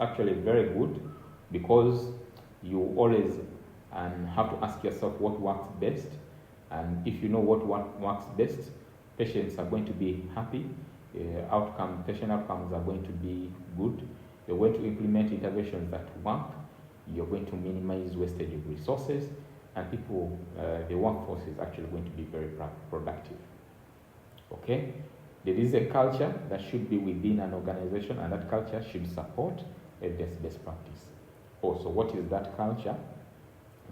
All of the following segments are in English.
Actually very good, because you always have to ask yourself what works best, and if you know what works best, patients are going to be happy, patient outcomes are going to be good, you're going to implement interventions that work, you're going to minimize wastage of resources, and people, the workforce is actually going to be very productive. Okay? There is a culture that should be within an organization, and that culture should support evidence-based practice. Also, what is that culture?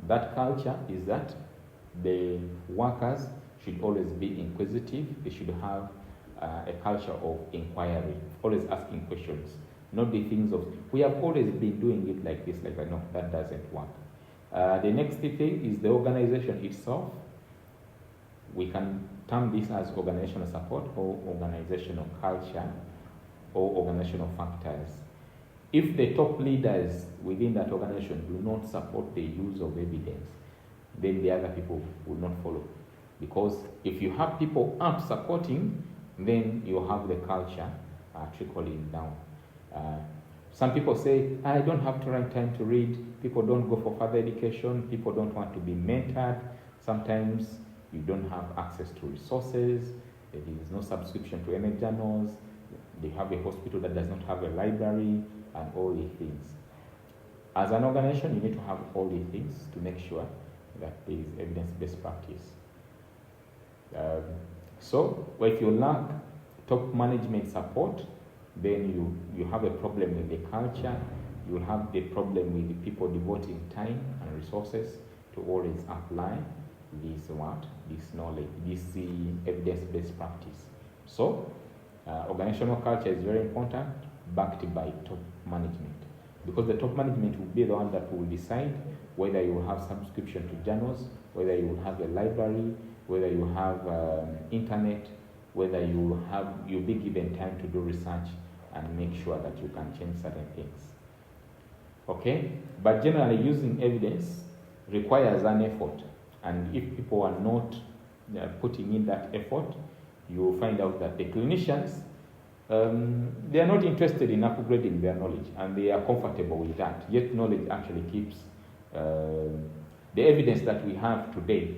That culture is that the workers should always be inquisitive. They should have a culture of inquiry, always asking questions, not the things of, we have always been doing it like this, like that. No, that doesn't work. The next thing is the organization itself. We can term this as organizational support or organizational culture or organizational factors. If the top leaders within that organization do not support the use of evidence, then the other people will not follow. Because if you have people up supporting, then you have the culture trickling down. Some people say, I don't have time to read. People don't go for further education. People don't want to be mentored. Sometimes you don't have access to resources. There is no subscription to any journals. They have a hospital that does not have a library, and all these things. As an organization, you need to have all these things to make sure that there is evidence-based practice. So if you lack top management support, then you have a problem with the culture. You have the problem with the people devoting time and resources to always apply this knowledge, this evidence-based practice. So organizational culture is very important, backed by top management, because the top management will be the one that will decide whether you will have subscription to journals, whether you will have a library, whether you have internet, whether you'll be given time to do research and make sure that you can change certain things. Okay? But generally, using evidence requires an effort, and if people are not putting in that effort, you will find out that the clinicians, they are not interested in upgrading their knowledge, and they are comfortable with that. Yet knowledge actually keeps the evidence that we have today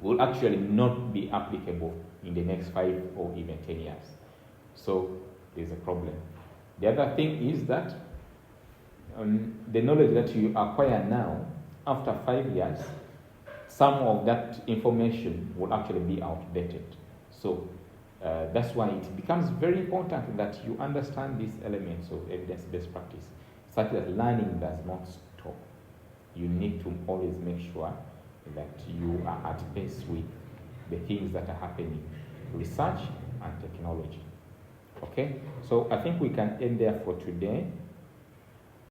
will actually not be applicable in the next 5 or even 10 years. So there's a problem. The other thing is that the knowledge that you acquire now, after 5 years, some of that information will actually be outdated. So that's why it becomes very important that you understand these elements of evidence-based practice, such that learning does not stop. You need to always make sure that you are at pace with the things that are happening, research and technology. Okay, so I think we can end there for today.